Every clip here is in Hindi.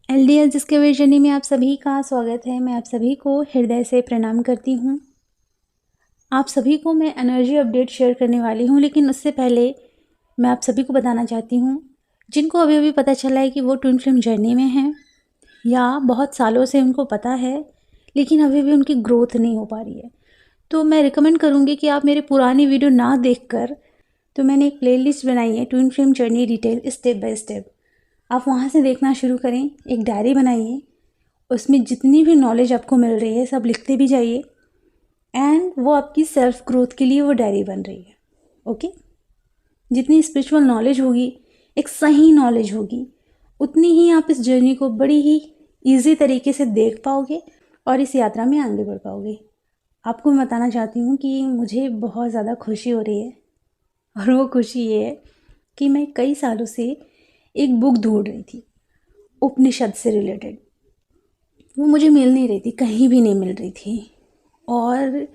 एलडीएस डिस्कवरी जर्नी में आप सभी का स्वागत है। मैं आप सभी को हृदय से प्रणाम करती हूँ। आप सभी को मैं एनर्जी अपडेट शेयर करने वाली हूँ, लेकिन उससे पहले मैं आप सभी को बताना चाहती हूँ, जिनको अभी अभी पता चला है कि वो ट्विन फ्लेम जर्नी में हैं या बहुत सालों से उनको पता है लेकिन अभी भी उनकी ग्रोथ नहीं हो पा रही है, तो मैं रिकमेंड करूँगी कि आप मेरे पुरानी वीडियो ना देखकर, तो मैंने एक प्लेलिस्ट बनाई है twin flame journey detail step by step. आप वहाँ से देखना शुरू करें। एक डायरी बनाइए, उसमें जितनी भी नॉलेज आपको मिल रही है सब लिखते भी जाइए, एंड वो आपकी सेल्फ ग्रोथ के लिए वो डायरी बन रही है। ओके, जितनी स्पिरिचुअल नॉलेज होगी, एक सही नॉलेज होगी, उतनी ही आप इस जर्नी को बड़ी ही ईजी तरीके से देख पाओगे और इस यात्रा में आगे बढ़ पाओगे। आपको मैं बताना चाहती हूँ कि मुझे बहुत ज़्यादा खुशी हो रही है, और वो खुशी ये है कि मैं कई सालों से एक बुक ढूंढ रही थी उपनिषद से रिलेटेड। वो मुझे मिल नहीं रही थी, कहीं भी नहीं मिल रही थी, और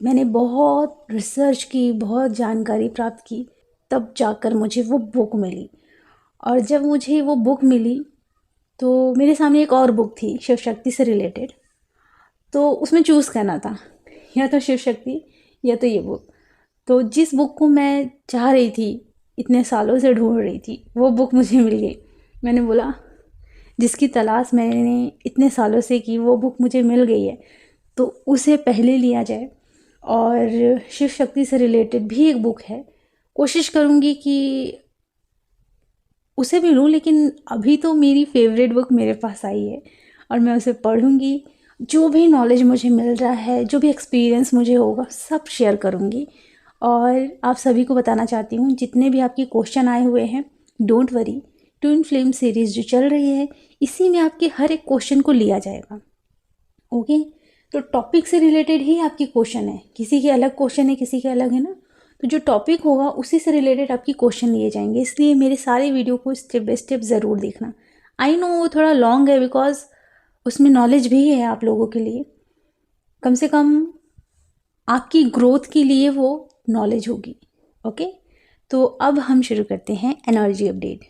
मैंने बहुत रिसर्च की, बहुत जानकारी प्राप्त की, तब जाकर मुझे वो बुक मिली। और जब मुझे वो बुक मिली तो मेरे सामने एक और बुक थी शिव शक्ति से रिलेटेड, तो उसमें चूज़ करना था या तो शिव शक्ति या तो ये बुक। तो जिस बुक को मैं चाह रही थी, इतने सालों से ढूंढ रही थी, वो बुक मुझे मिल गई। मैंने बोला जिसकी तलाश मैंने इतने सालों से की, वो बुक मुझे मिल गई है तो उसे पहले लिया जाए। और शिव शक्ति से रिलेटेड भी एक बुक है, कोशिश करूँगी कि उसे भी लूँ, लेकिन अभी तो मेरी फेवरेट बुक मेरे पास आई है और मैं उसे पढ़ूँगी। जो भी नॉलेज मुझे मिल रहा है, जो भी एक्सपीरियंस मुझे होगा, सब शेयर करूँगी। और आप सभी को बताना चाहती हूँ, जितने भी आपके क्वेश्चन आए हुए हैं, don't worry, twin flame series जो चल रही है, इसी में आपके हर एक क्वेश्चन को लिया जाएगा। ओके, तो टॉपिक से रिलेटेड ही आपकी क्वेश्चन है, किसी के अलग क्वेश्चन है, किसी के अलग है ना, तो जो टॉपिक होगा उसी से रिलेटेड आपकी क्वेश्चन लिए जाएंगे। इसलिए मेरे सारे वीडियो को स्टेप बाय स्टेप ज़रूर देखना। आई नो वो थोड़ा लॉन्ग है, बिकॉज उसमें नॉलेज भी है आप लोगों के लिए, कम से कम आपकी ग्रोथ के लिए वो नॉलेज होगी। ओके, तो अब हम शुरू करते हैं एनर्जी अपडेट।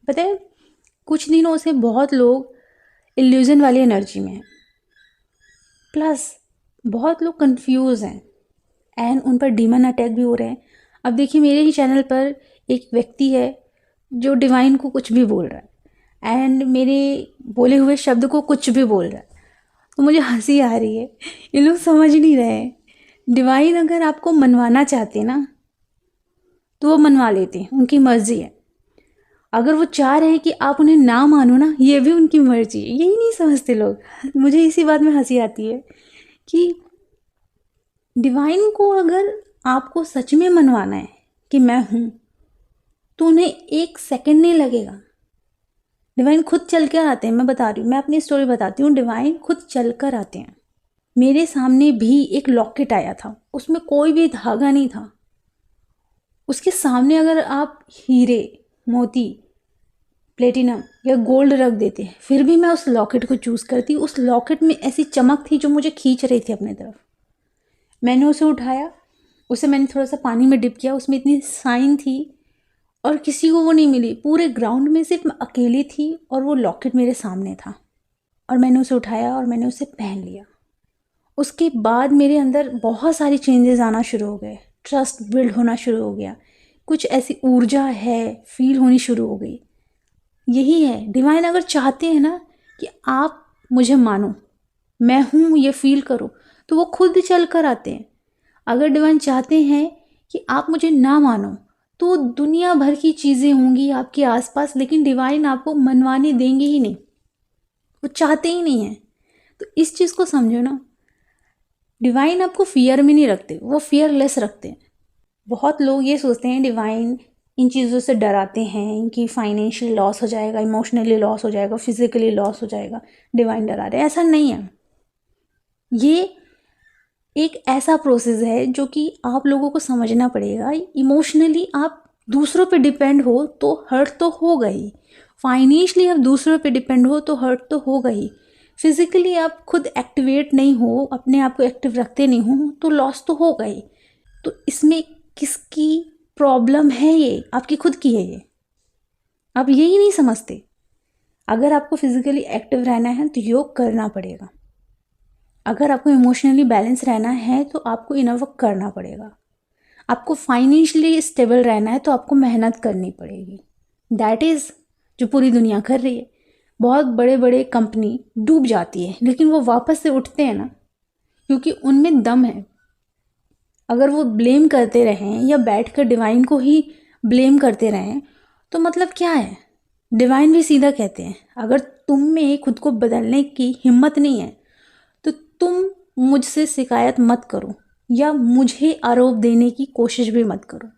पता है, कुछ दिनों से बहुत लोग इल्यूजन वाली एनर्जी में हैं, प्लस बहुत लोग कंफ्यूज हैं एंड उन पर डीमन अटैक भी हो रहे हैं। अब देखिए, मेरे ही चैनल पर एक व्यक्ति है जो डिवाइन को कुछ भी बोल रहा है एंड मेरे बोले हुए शब्द को कुछ भी बोल रहा है, तो मुझे हंसी आ रही है। ये लोग समझ नहीं रहे हैं, डिवाइन अगर आपको मनवाना चाहते ना तो वो मनवा लेते हैं, उनकी मर्जी है। अगर वो चाह रहे हैं कि आप उन्हें ना मानो ना, ये भी उनकी मर्जी है। यही नहीं समझते लोग। मुझे इसी बात में हंसी आती है कि डिवाइन को अगर आपको सच में मनवाना है कि मैं हूँ, तो उन्हें एक सेकंड नहीं लगेगा। डिवाइन खुद चल कर आते हैं। मैं बता रही हूँ, मैं अपनी स्टोरी बताती हूँ। डिवाइन खुद चल कर आते हैं। मेरे सामने भी एक लॉकेट आया था, उसमें कोई भी धागा नहीं था। उसके सामने अगर आप हीरे, मोती, प्लेटिनम या गोल्ड रख देते, फिर भी मैं उस लॉकेट को चूज़ करती। उस लॉकेट में ऐसी चमक थी जो मुझे खींच रही थी अपने तरफ। मैंने उसे उठाया, उसे मैंने थोड़ा सा पानी में डिप किया, उसमें इतनी साइन थी और किसी को वो नहीं मिली। पूरे ग्राउंड में सिर्फ मैं अकेली थी और वो लॉकेट मेरे सामने था, और मैंने उसे उठाया और मैंने उसे पहन लिया। उसके बाद मेरे अंदर बहुत सारी चेंजेस आना शुरू हो गए, ट्रस्ट बिल्ड होना शुरू हो गया, कुछ ऐसी ऊर्जा है फील होनी शुरू हो गई। यही है, डिवाइन अगर चाहते हैं ना कि आप मुझे मानो, मैं हूँ, ये फील करो, तो वो खुद चल कर आते हैं। अगर डिवाइन चाहते हैं कि आप मुझे ना मानो, तो दुनिया भर की चीज़ें होंगी आपके आसपास, लेकिन डिवाइन आपको मनवाने देंगे ही नहीं, वो चाहते ही नहीं हैं। तो इस चीज़ को समझो ना, डिवाइन आपको फियर में नहीं रखते, वो फियरलेस रखते हैं। बहुत लोग ये सोचते हैं डिवाइन इन चीज़ों से डराते हैं कि फाइनेंशियल लॉस हो जाएगा, इमोशनली लॉस हो जाएगा, फिजिकली लॉस हो जाएगा, डिवाइन डरा रहे हैं। ऐसा नहीं है। ये एक ऐसा प्रोसेस है जो कि आप लोगों को समझना पड़ेगा। इमोशनली आप दूसरों पे डिपेंड हो तो हर्ट तो होगा ही, फाइनेंशियली आप दूसरों पे डिपेंड हो तो हर्ट तो होगा ही, फिजिकली आप खुद एक्टिवेट नहीं हो, अपने आप को एक्टिव रखते नहीं हो, तो लॉस तो होगा ही। तो इसमें किसकी प्रॉब्लम है? ये आपकी खुद की है। ये आप यही नहीं समझते। अगर आपको फिजिकली एक्टिव रहना है तो योग करना पड़ेगा। अगर आपको इमोशनली बैलेंस रहना है तो आपको इनर वर्क करना पड़ेगा। आपको फाइनेंशियली स्टेबल रहना है तो आपको मेहनत करनी पड़ेगी। दैट इज़ जो पूरी दुनिया कर रही है। बहुत बड़े बड़े कंपनी डूब जाती है लेकिन वो वापस से उठते हैं ना, क्योंकि उनमें दम है। अगर वो ब्लेम करते रहें या बैठकर डिवाइन को ही ब्लेम करते रहें तो मतलब क्या है। डिवाइन भी सीधा कहते हैं, अगर तुम में खुद को बदलने की हिम्मत नहीं है तो तुम मुझसे शिकायत मत करो या मुझे आरोप देने की कोशिश भी मत करो।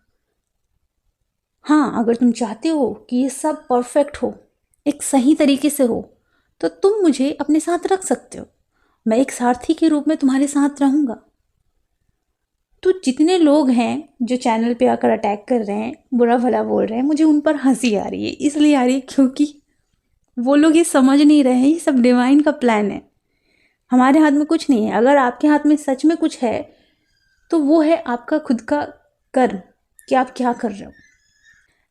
हाँ, अगर तुम चाहते हो कि ये सब परफेक्ट हो, एक सही तरीके से हो, तो तुम मुझे अपने साथ रख सकते हो। मैं एक सारथी के रूप में तुम्हारे साथ रहूँगा। तो जितने लोग हैं जो चैनल पे आकर अटैक कर रहे हैं, बुरा भला बोल रहे हैं, मुझे उन पर हंसी आ रही है। इसलिए आ रही है क्योंकि वो लोग ये समझ नहीं रहे हैं, ये सब डिवाइन का प्लान है। हमारे हाथ में कुछ नहीं है। अगर आपके हाथ में सच में कुछ है तो वो है आपका खुद का कर्म, कि आप क्या कर रहे हो।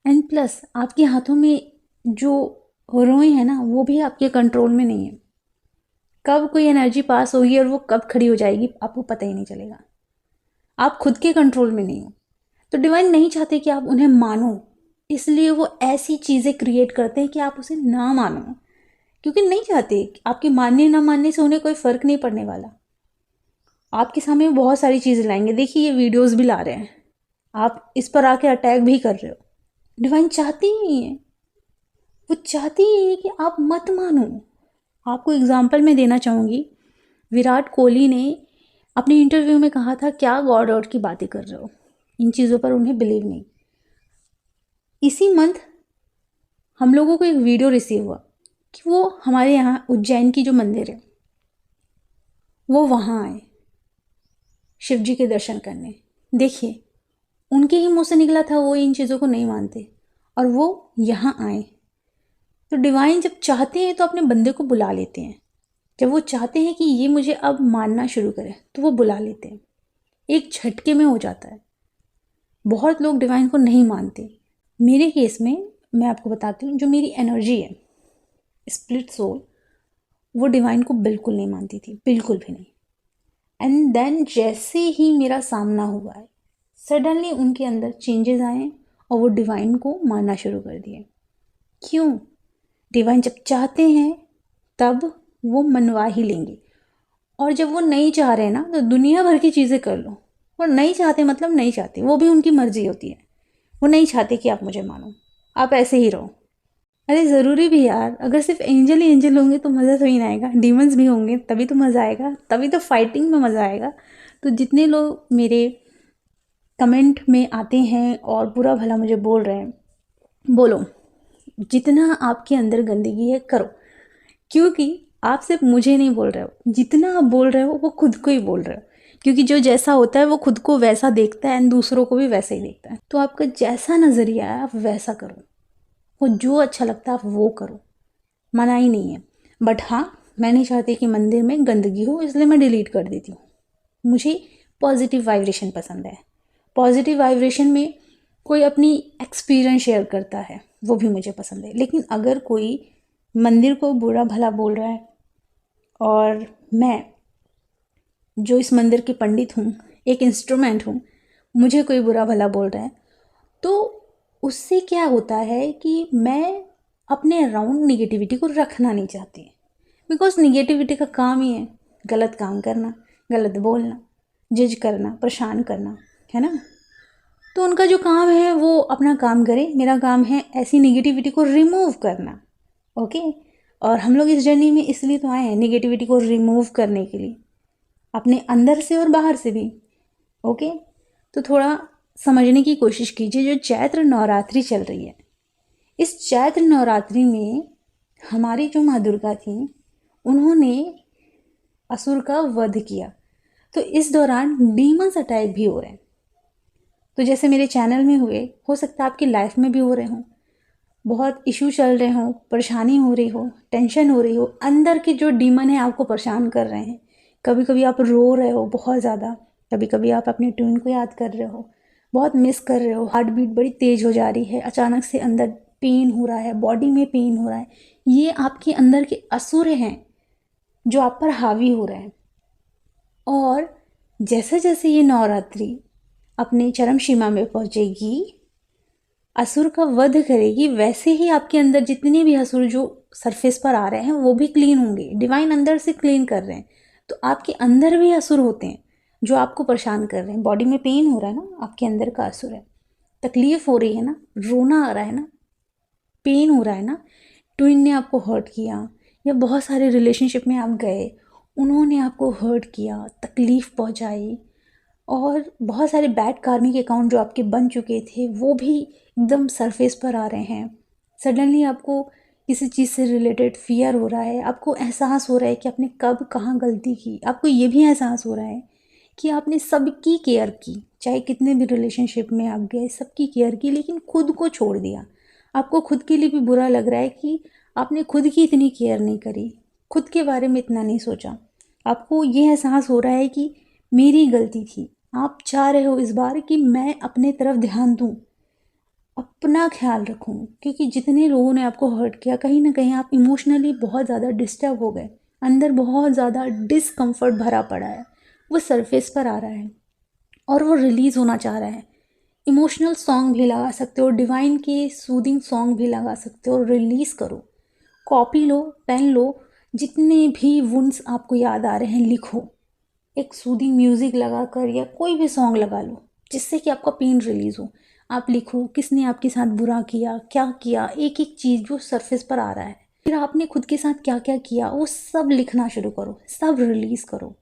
एंड प्लस आपके हाथों में जो रोए हैं ना, वो भी आपके कंट्रोल में नहीं है। कब कोई एनर्जी पास होगी और वो कब खड़ी हो जाएगी आपको पता ही नहीं चलेगा। आप खुद के कंट्रोल में नहीं हो। तो डिवाइन नहीं चाहते कि आप उन्हें मानो, इसलिए वो ऐसी चीज़ें क्रिएट करते हैं कि आप उसे ना मानो, क्योंकि नहीं चाहते। आपके मानने ना मानने से उन्हें कोई फ़र्क नहीं पड़ने वाला। आपके सामने बहुत सारी चीज़ें लाएंगे। देखिए, ये वीडियोस भी ला रहे हैं, आप इस पर आके अटैक भी कर रहे हो। डिवाइन चाहती ही नहीं है, वो चाहती ही है कि आप मत मानो। आपको एग्जाम्पल मैं देना चाहूँगी। विराट कोहली ने अपने इंटरव्यू में कहा था, क्या गॉड आउट की बातें कर रहे हो, इन चीज़ों पर उन्हें बिलीव नहीं। इसी मंथ हम लोगों को एक वीडियो रिसीव हुआ कि वो हमारे यहाँ उज्जैन की जो मंदिर है वो वहाँ आए शिव जी के दर्शन करने। देखिए, उनके ही मुंह से निकला था वो इन चीज़ों को नहीं मानते और वो यहाँ आए। तो डिवाइन जब चाहते हैं तो अपने बंदे को बुला लेते हैं। जब वो चाहते हैं कि ये मुझे अब मानना शुरू करे तो वो बुला लेते हैं। एक झटके में हो जाता है। बहुत लोग डिवाइन को नहीं मानते। मेरे केस में मैं आपको बताती हूँ, जो मेरी एनर्जी है स्प्लिट सोल, वो डिवाइन को बिल्कुल नहीं मानती थी, बिल्कुल भी नहीं। एंड देन जैसे ही मेरा सामना हुआ है, सडनली उनके अंदर चेंजेस आए और वो डिवाइन को मानना शुरू कर दिए। क्यों? डिवाइन जब चाहते हैं तब वो मनवा ही लेंगे, और जब वो नहीं चाह रहे ना तो दुनिया भर की चीज़ें कर लो। वो नहीं चाहते मतलब नहीं चाहते, वो भी उनकी मर्जी होती है। वो नहीं चाहते कि आप मुझे मानो, आप ऐसे ही रहो। अरे ज़रूरी भी यार, अगर सिर्फ एंजल ही एंजल होंगे तो मज़ा थोड़ी ना आएगा। डीमंस भी होंगे तभी तो मज़ा आएगा, तभी तो फाइटिंग में मज़ा आएगा। तो जितने लोग मेरे कमेंट में आते हैं और बुरा भला मुझे बोल रहे हैं, बोलो, जितना आपके अंदर गंदगी है करो, क्योंकि आप सिर्फ मुझे नहीं बोल रहे हो, जितना आप बोल रहे हो वो खुद को ही बोल रहे हो। क्योंकि जो जैसा होता है वो खुद को वैसा देखता है एंड दूसरों को भी वैसा ही देखता है। तो आपका जैसा नज़रिया है आप वैसा करो, वो जो अच्छा लगता है आप वो करो, मना ही नहीं है। बट हाँ, मैं नहीं चाहती कि मंदिर में गंदगी हो, इसलिए मैं डिलीट कर देती हूँ। मुझे पॉजिटिव वाइब्रेशन पसंद है। पॉजिटिव वाइब्रेशन में कोई अपनी एक्सपीरियंस शेयर करता है, वो भी मुझे पसंद है। लेकिन अगर कोई मंदिर को बुरा भला बोल रहा है और मैं जो इस मंदिर की पंडित हूँ, एक इंस्ट्रूमेंट हूँ, मुझे कोई बुरा भला बोल रहा है, तो उससे क्या होता है कि मैं अपने अराउंड निगेटिविटी को रखना नहीं चाहती। बिकॉज निगेटिविटी का काम ही है गलत काम करना, गलत बोलना, जज करना, परेशान करना, है ना। तो उनका जो काम है वो अपना काम करे, मेरा काम है ऐसी निगेटिविटी को रिमूव करना। ओके, और हम लोग इस जर्नी में इसलिए तो आए हैं, निगेटिविटी को रिमूव करने के लिए, अपने अंदर से और बाहर से भी। ओके, तो थोड़ा समझने की कोशिश कीजिए। जो चैत्र नवरात्रि चल रही है, इस चैत्र नवरात्रि में हमारी जो माँ दुर्गा थी, उन्होंने असुर का वध किया। तो इस दौरान डीमंस अटैक भी हो रहे हैं। तो जैसे मेरे चैनल में हुए, हो सकता है आपकी लाइफ में भी हो रहे हों। बहुत इशू चल रहे हों, परेशानी हो रही हो, टेंशन हो रही हो, अंदर के जो डीमन है आपको परेशान कर रहे हैं। कभी कभी आप रो रहे हो बहुत ज़्यादा, कभी कभी आप अपने ट्यून को याद कर रहे हो, बहुत मिस कर रहे हो, हार्ट बीट बड़ी तेज़ हो जा रही है, अचानक से अंदर पेन हो रहा है, बॉडी में पेन हो रहा है, ये आपके अंदर के असुर हैं जो आप पर हावी हो रहे हैं। और जैसे जैसे ये नवरात्रि अपने चरम सीमा में पहुंचेगी, असुर का वध करेगी, वैसे ही आपके अंदर जितने भी असुर जो सरफेस पर आ रहे हैं वो भी क्लीन होंगे। डिवाइन अंदर से क्लीन कर रहे हैं। तो आपके अंदर भी असुर होते हैं जो आपको परेशान कर रहे हैं। बॉडी में पेन हो रहा है ना, आपके अंदर का असुर है। तकलीफ हो रही है ना, रोना आ रहा है ना, पेन हो रहा है ना, ट्विन ने आपको हर्ट किया, या बहुत सारे रिलेशनशिप में आप गए, उन्होंने आपको हर्ट किया, तकलीफ़ पहुंचाई, और बहुत सारे बैड कार्मिक अकाउंट जो आपके बन चुके थे वो भी एकदम सरफेस पर आ रहे हैं। सडनली आपको किसी चीज़ से रिलेटेड फियर हो रहा है, आपको एहसास हो रहा है कि आपने कब कहाँ गलती की। आपको ये भी एहसास हो रहा है कि आपने सबकी केयर की, चाहे कितने भी रिलेशनशिप में आप गए, सबकी केयर की, लेकिन खुद को छोड़ दिया। आपको खुद के लिए भी बुरा लग रहा है कि आपने खुद की इतनी केयर नहीं करी, खुद के बारे में इतना नहीं सोचा। आपको ये एहसास हो रहा है कि मेरी गलती थी। आप चाह रहे हो इस बार कि मैं अपने तरफ ध्यान दूँ, अपना ख्याल रखूँ, क्योंकि जितने लोगों ने आपको हर्ट किया, कहीं ना कहीं आप इमोशनली बहुत ज़्यादा डिस्टर्ब हो गए। अंदर बहुत ज़्यादा डिसकम्फर्ट भरा पड़ा है, वो सरफेस पर आ रहा है और वो रिलीज़ होना चाह रहा है। इमोशनल सॉन्ग भी लगा सकते हो, डिवाइन के सूदिंग सॉन्ग भी लगा सकते हो, रिलीज़ करो। कॉपी लो, पेन लो, जितने भी वुंड्स आपको याद आ रहे हैं लिखो। एक सूदिंग म्यूज़िक लगा कर या कोई भी सॉन्ग लगा लो जिससे कि आपका पेन रिलीज़ हो। आप लिखो किसने आपके साथ बुरा किया, क्या किया, एक एक चीज़ जो सरफेस पर आ रहा है, फिर आपने खुद के साथ क्या क्या किया, वो सब लिखना शुरू करो, सब रिलीज़ करो।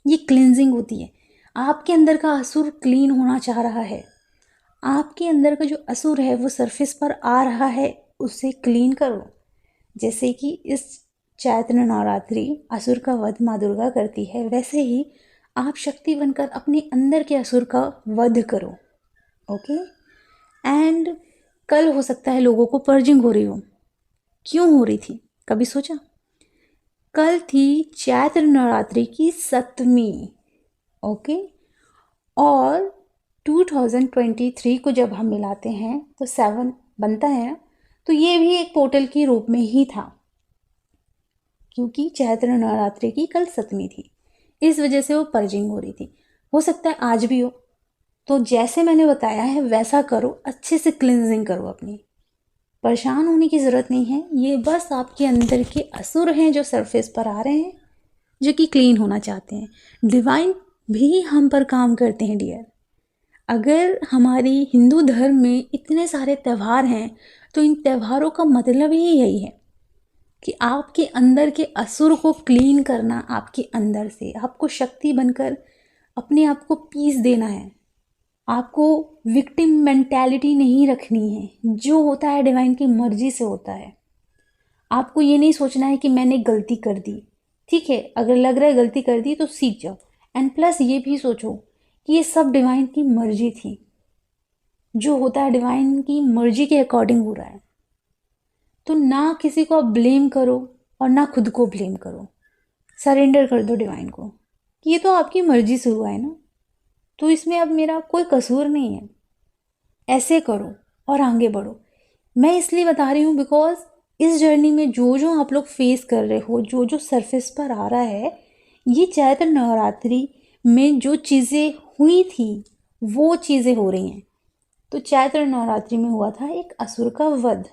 ये क्लिनजिंग होती है। आपके अंदर का असुर क्लीन होना चाह रहा है। आपके अंदर का जो असुर है वो सरफेस पर आ रहा है, उसे क्लीन करो। जैसे कि इस चैत्र नवरात्रि असुर का वध माँ दुर्गा करती है, वैसे ही आप शक्ति बनकर अपने अंदर के असुर का वध करो। ओके। एंड कल हो सकता है लोगों को पर्जिंग हो रही हो। क्यों हो रही थी, कभी सोचा? कल थी चैत्र नवरात्रि की 7वीं। ओके। और 2023 को जब हम मिलाते हैं तो 7 बनता है ना, तो ये भी एक पोर्टल के रूप में ही था, क्योंकि चैत्र नवरात्रि की कल 7वीं थी, इस वजह से वो पर्जिंग हो रही थी। हो सकता है आज भी हो। तो जैसे मैंने बताया है वैसा करो, अच्छे से क्लिनजिंग करो अपनी। परेशान होने की ज़रूरत नहीं है, ये बस आपके अंदर के असुर हैं जो सरफेस पर आ रहे हैं, जो कि क्लीन होना चाहते हैं। डिवाइन भी हम पर काम करते हैं डियर। अगर हमारी हिंदू धर्म में इतने सारे त्यौहार हैं तो इन त्योहारों का मतलब ही यही है कि आपके अंदर के असुर को क्लीन करना, आपके अंदर से आपको शक्ति बनकर अपने आप को पीस देना है। आपको विक्टिम मेंटालिटी नहीं रखनी है। जो होता है डिवाइन की मर्जी से होता है। आपको ये नहीं सोचना है कि मैंने गलती कर दी। ठीक है, अगर लग रहा है गलती कर दी तो सीख जाओ। एंड प्लस ये भी सोचो कि ये सब डिवाइन की मर्जी थी। जो होता है डिवाइन की मर्जी के अकॉर्डिंग हो रहा है। तो ना किसी को आप ब्लेम करो और ना खुद को ब्लेम करो। सरेंडर कर दो डिवाइन को कि ये तो आपकी मर्जी से हुआ है ना, तो इसमें अब मेरा कोई कसूर नहीं है। ऐसे करो और आगे बढ़ो। मैं इसलिए बता रही हूँ बिकॉज इस जर्नी में जो जो आप लोग फेस कर रहे हो, जो जो सरफेस पर आ रहा है, ये चैत्र नवरात्रि में जो चीज़ें हुई थी वो चीज़ें हो रही हैं। तो चैत्र नवरात्रि में हुआ था एक असुर का वध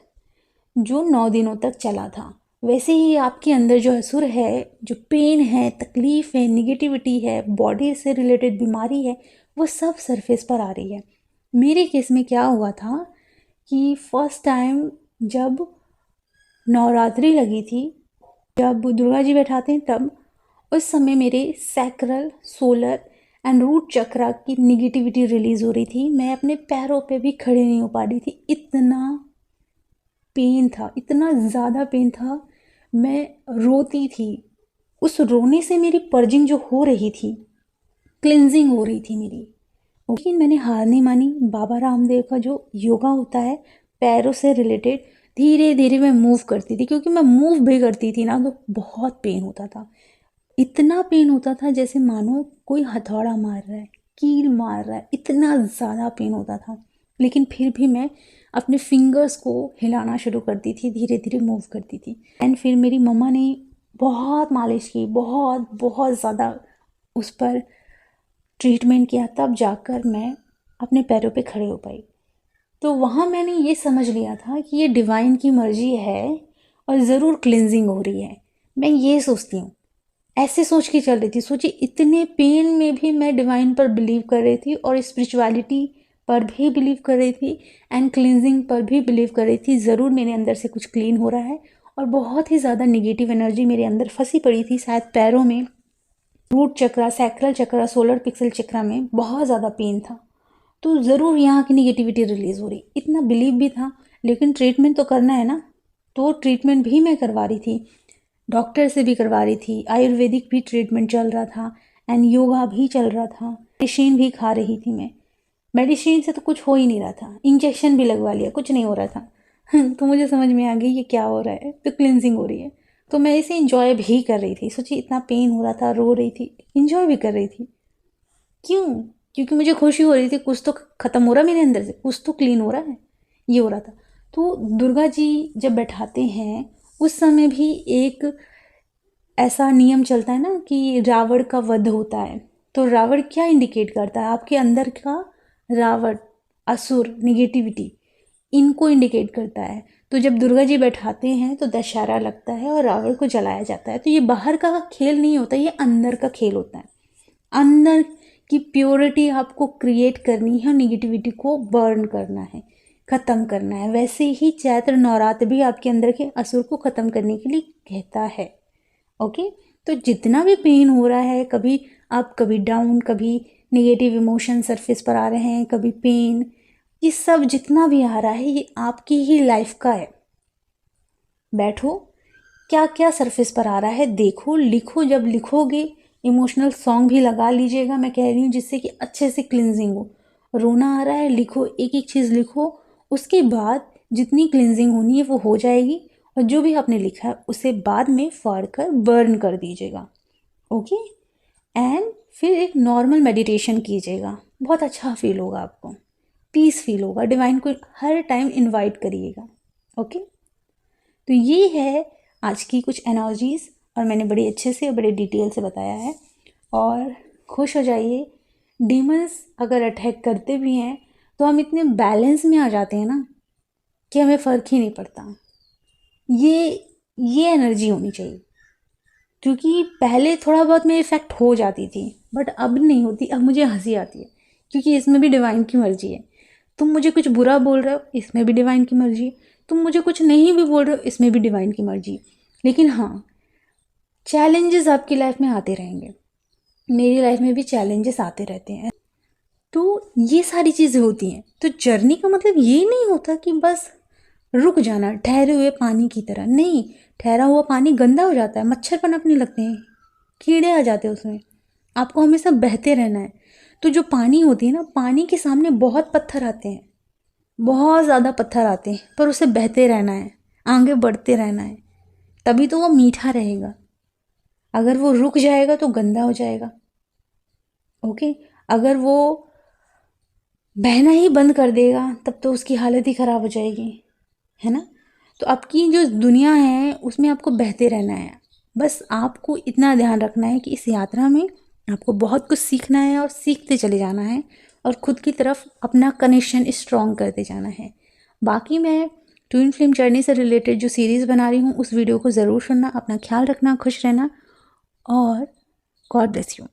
जो 9 दिनों तक चला था। वैसे ही आपके अंदर जो असुर है, जो पेन है, तकलीफ़ है, निगेटिविटी है, बॉडी से रिलेटेड बीमारी है, वो सब सरफेस पर आ रही है। मेरे केस में क्या हुआ था कि फर्स्ट टाइम जब नवरात्रि लगी थी, जब दुर्गा जी बैठाते हैं तब, उस समय मेरे सैक्रल, सोलर एंड रूट चक्रा की निगेटिविटी रिलीज़ हो रही थी। मैं अपने पैरों पे भी खड़े नहीं हो पा रही थी। इतना पेन था, इतना ज़्यादा पेन था, मैं रोती थी। उस रोने से मेरी पर्जिंग जो हो रही थी, क्लिनजिंग हो रही थी मेरी। लेकिन मैंने हार नहीं मानी। बाबा रामदेव का जो योगा होता है पैरों से रिलेटेड, धीरे धीरे मैं मूव करती थी, क्योंकि मैं मूव भी करती थी ना तो बहुत पेन होता था। इतना पेन होता था जैसे मानो कोई हथौड़ा मार रहा है, कील मार रहा है, इतना ज़्यादा पेन होता था। लेकिन फिर भी मैं अपने फिंगर्स को हिलाना शुरू करती थी, धीरे धीरे मूव करती थी। एंड फिर मेरी मम्मा ने बहुत मालिश की, बहुत बहुत ज़्यादा उस पर ट्रीटमेंट किया, तब जाकर मैं अपने पैरों पे खड़े हो पाई। तो वहाँ मैंने ये समझ लिया था कि ये डिवाइन की मर्जी है और ज़रूर क्लिनजिंग हो रही है। मैं ये सोचती हूँ, ऐसे सोच के चल रही थी। सोचिए, इतने पेन में भी मैं डिवाइन पर बिलीव कर रही थी और स्पिरिचुअलिटी पर भी बिलीव कर रही थी एंड क्लिनजिंग पर भी बिलीव कर रही थी। ज़रूर मेरे अंदर से कुछ क्लीन हो रहा है। और बहुत ही ज़्यादा नेगेटिव एनर्जी मेरे अंदर फंसी पड़ी थी, शायद पैरों में, रूट चक्रा, सैक्रल चक्रा, सोलर पिक्सल चक्रा में बहुत ज़्यादा पेन था। तो ज़रूर यहाँ की निगेटिविटी रिलीज़ हो रही, इतना बिलीव भी था। लेकिन ट्रीटमेंट तो करना है ना, तो ट्रीटमेंट भी मैं करवा रही थी, डॉक्टर से भी करवा रही थी, आयुर्वेदिक भी ट्रीटमेंट चल रहा था एंड योगा भी चल रहा था, मेडिसिन भी खा रही थी मैं। मेडिसिन से तो कुछ हो ही नहीं रहा था, इंजेक्शन भी लगवा लिया, कुछ नहीं हो रहा था। तो मुझे समझ में आ गई ये क्या हो रहा है, तो क्लिनजिंग हो रही है। तो मैं इसे इंजॉय भी कर रही थी। सोचिए, इतना पेन हो रहा था, रो रही थी, इंजॉय भी कर रही थी। क्यों? क्योंकि मुझे खुशी हो रही थी, कुछ तो ख़त्म हो रहा मेरे अंदर से, कुछ तो क्लीन हो रहा है, ये हो रहा था। तो दुर्गा जी जब बैठाते हैं उस समय भी एक ऐसा नियम चलता है ना कि रावण का वध होता है। तो रावण क्या इंडिकेट करता है? आपके अंदर का रावण, असुर, निगेटिविटी, इनको इंडिकेट करता है। तो जब दुर्गा जी बैठाते हैं तो दशहरा लगता है और रावण को जलाया जाता है। तो ये बाहर का खेल नहीं होता, ये अंदर का खेल होता है। अंदर की प्योरिटी आपको क्रिएट करनी है और निगेटिविटी को बर्न करना है, ख़त्म करना है। वैसे ही चैत्र नवरात्र भी आपके अंदर के असुर को ख़त्म करने के लिए कहता है। ओके, तो जितना भी पेन हो रहा है, कभी डाउन, कभी नेगेटिव इमोशन सरफेस पर आ रहे हैं, कभी पेन, ये सब जितना भी आ रहा है ये आपकी ही लाइफ का है। बैठो, क्या क्या सरफेस पर आ रहा है देखो, लिखो। जब लिखोगे, इमोशनल सॉन्ग भी लगा लीजिएगा, मैं कह रही हूँ, जिससे कि अच्छे से क्लिनजिंग हो। रोना आ रहा है, लिखो, एक एक चीज़ लिखो। उसके बाद जितनी क्लिनजिंग होनी है वो हो जाएगी। और जो भी आपने लिखा है उसे बाद में फाड़ कर बर्न कर दीजिएगा। ओके, एंड फिर एक नॉर्मल मेडिटेशन कीजिएगा, बहुत अच्छा फील होगा आपको, पीस फील होगा। डिवाइन को हर टाइम इनवाइट करिएगा। ओके, तो ये है आज की कुछ एनर्जीज़ और मैंने बड़े अच्छे से और बड़े डिटेल से बताया है। और खुश हो जाइए, डीमंस अगर अटैक करते भी हैं तो हम इतने बैलेंस में आ जाते हैं ना कि हमें फ़र्क ही नहीं पड़ता। ये एनर्जी होनी चाहिए, क्योंकि पहले थोड़ा बहुत मेरे इफ़ेक्ट हो जाती थी, बट अब नहीं होती। अब मुझे हंसी आती है, क्योंकि इसमें भी डिवाइन की मर्जी है। तुम मुझे कुछ बुरा बोल रहे हो, इसमें भी डिवाइन की मर्जी है। तुम मुझे कुछ नहीं भी बोल रहे हो, इसमें भी डिवाइन की मर्जी। लेकिन हाँ, चैलेंजेस आपकी लाइफ में आते रहेंगे, मेरी लाइफ में भी चैलेंजेस आते रहते हैं। तो ये सारी चीज़ें होती हैं। तो जर्नी का मतलब ये नहीं होता कि बस रुक जाना ठहरे हुए पानी की तरह। नहीं, ठहरा हुआ पानी गंदा हो जाता है, मच्छर पनपने लगते हैं, कीड़े आ जाते हैं उसमें। आपको हमेशा बहते रहना है। तो जो पानी होती है ना, पानी के सामने बहुत पत्थर आते हैं, बहुत ज़्यादा पत्थर आते हैं, पर उसे बहते रहना है, आगे बढ़ते रहना है, तभी तो वो मीठा रहेगा। अगर वो रुक जाएगा तो गंदा हो जाएगा। ओके, अगर वो बहना ही बंद कर देगा तब तो उसकी हालत ही ख़राब हो जाएगी, है ना। तो आपकी जो दुनिया है उसमें आपको बहते रहना है। बस आपको इतना ध्यान रखना है कि इस यात्रा में आपको बहुत कुछ सीखना है और सीखते चले जाना है और ख़ुद की तरफ अपना कनेक्शन स्ट्रॉन्ग करते जाना है। बाकी मैं ट्विन फ्लेम जर्नी से रिलेटेड जो सीरीज़ बना रही हूँ उस वीडियो को ज़रूर सुनना। अपना ख्याल रखना, खुश रहना और गॉड ब्लेस यू।